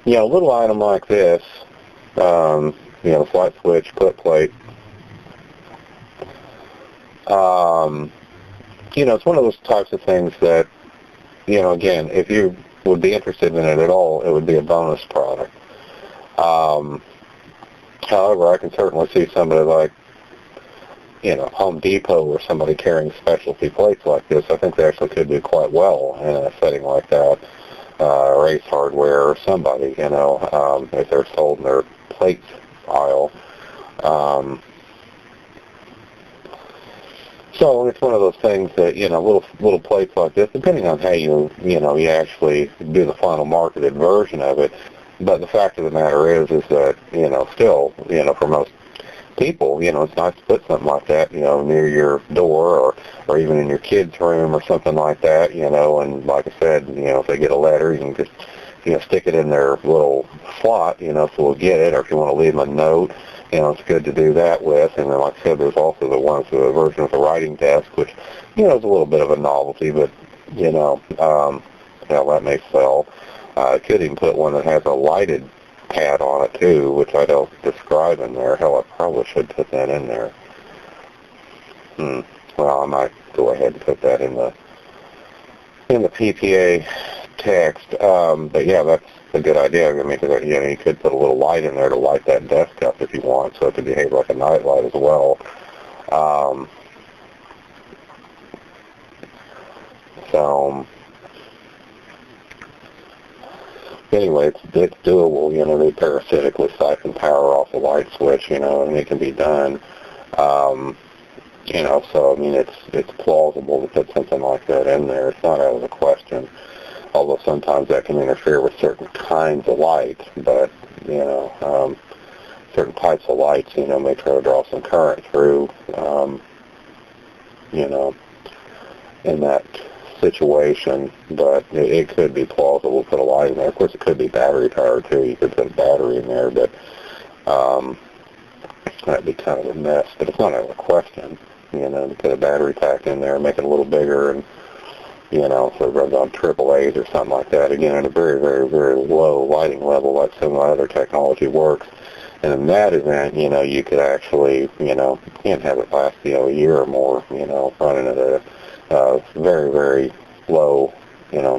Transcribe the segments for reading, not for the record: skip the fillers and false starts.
A little item like this, light switch, foot plate, it's one of those types of things that, again, if you would be interested in it at all, it would be a bonus product. However, I can certainly see somebody like, Home Depot or somebody carrying specialty plates like this. I think they actually could do quite well in a setting like that, or Ace Hardware or somebody, if they're sold in their plates aisle. So it's one of those things that, little plates like this, depending on how you actually do the final marketed version of it. But the fact of the matter is that, still, for most people, it's nice to put something like that, near your door or even in your kid's room or something like that, and like I said, if they get a letter, you can just, stick it in their little slot, so we'll get it, or if you want to leave them a note, it's good to do that with. And then, like I said, there's also the version with the writing desk, which, is a little bit of a novelty, but, that may sell. I could even put one that has a lighted pad on it, too, which I don't describe in there. Hell, I probably should put that in there. Well, I might go ahead and put that in the PPA text. But, yeah, that's a good idea. I mean, you could put a little light in there to light that desk up if you want, so it could behave like a night light as well. Anyway, it's doable. They parasitically siphon power off the light switch, and it can be done. So, I mean, it's plausible to put something like that in there. It's not out of the question. Although sometimes that can interfere with certain kinds of light, but, certain types of lights, may try to draw some current through, in that situation, but it could be plausible to put a light in there. Of course, it could be battery powered, too. You could put a battery in there, but that'd be kind of a mess. But it's not out of the question, to put a battery pack in there, make it a little bigger, and so it runs on AAAs or something like that. Again, at a very, very, very low lighting level, like some of my other technology works. And in that event, you could actually, you can't have it last, a year or more, running at a very, very low, in a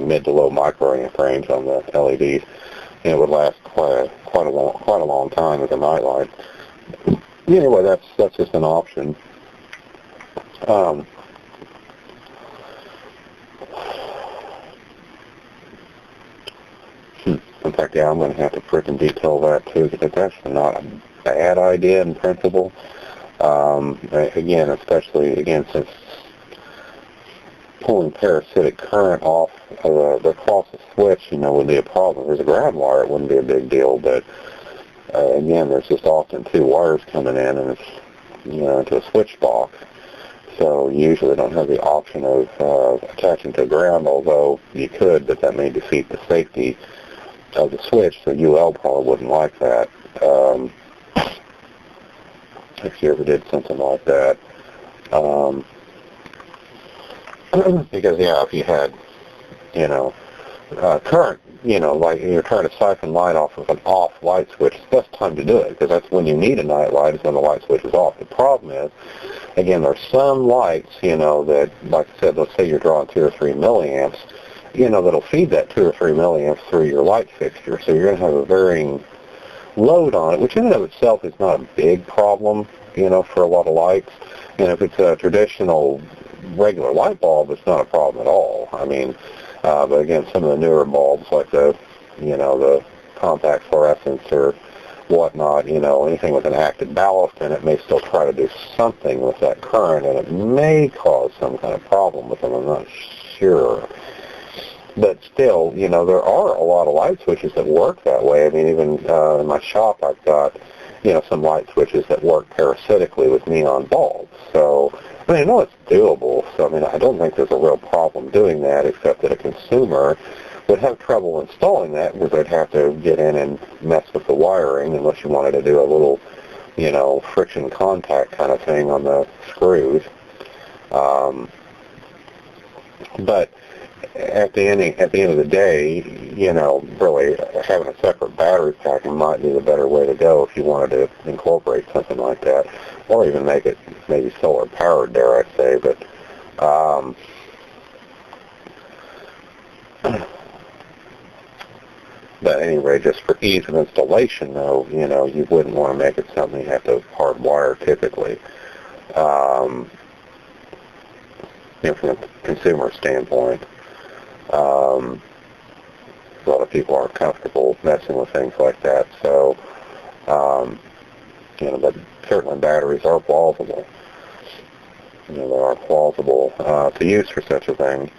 mid to low microamp range on the LEDs. And it would last quite a long time as a nightlight. Anyway, that's just an option. In fact, yeah, I'm going to have to frickin' detail that too, because it's actually not a bad idea in principle. Again, since pulling parasitic current off across the switch, would be a problem. If there's a ground wire, it wouldn't be a big deal, but again, there's just often two wires coming in, and it's, into a switch box. So you usually don't have the option of attaching to ground, although you could, but that may defeat the safety of the switch, so UL probably wouldn't like that. If you ever did something like that. Because, yeah, if you had, current, like you're trying to siphon light off of an off light switch, it's the best time to do it, because that's when you need a night light, is when the light switch is off. The problem is, again, there's some lights, that, like I said, let's say you're drawing 2 or 3 milliamps, that'll feed that 2 or 3 milliamps through your light fixture. So you're going to have a varying load on it, which in and of itself is not a big problem, for a lot of lights. And if it's a traditional regular light bulb, it's not a problem at all. I mean, but again, some of the newer bulbs, like the compact fluorescence or whatnot, anything with an active ballast in it may still try to do something with that current, and it may cause some kind of problem with them. I'm not sure. But still, there are a lot of light switches that work that way. I mean, even in my shop, I've got, some light switches that work parasitically with neon bulbs. So, I mean, I know it's doable. So, I mean, I don't think there's a real problem doing that, except that a consumer would have trouble installing that, because they'd have to get in and mess with the wiring, unless you wanted to do a little, friction contact kind of thing on the screws. But at the end of the day, really having a separate battery pack might be the better way to go if you wanted to incorporate something like that, or even make it maybe solar powered, dare I say. But anyway, just for ease of installation, though, you wouldn't want to make it something you have to hardwire typically. From a consumer standpoint, a lot of people aren't comfortable messing with things like that. So, but certainly batteries are plausible. They are plausible to use for such a thing.